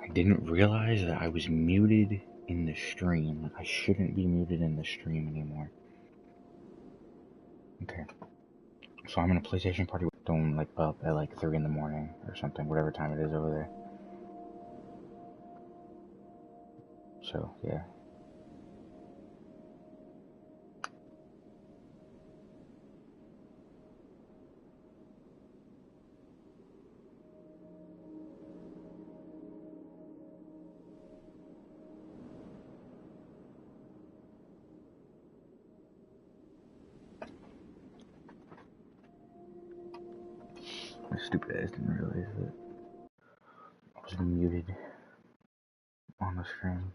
I didn't realize that I was muted in the stream. I shouldn't be muted in the stream anymore. Okay. So I'm in a PlayStation party with Dome like up at like 3 in the morning or something, whatever time it is over there. So yeah. My stupid ass didn't realize that I was muted on the stream.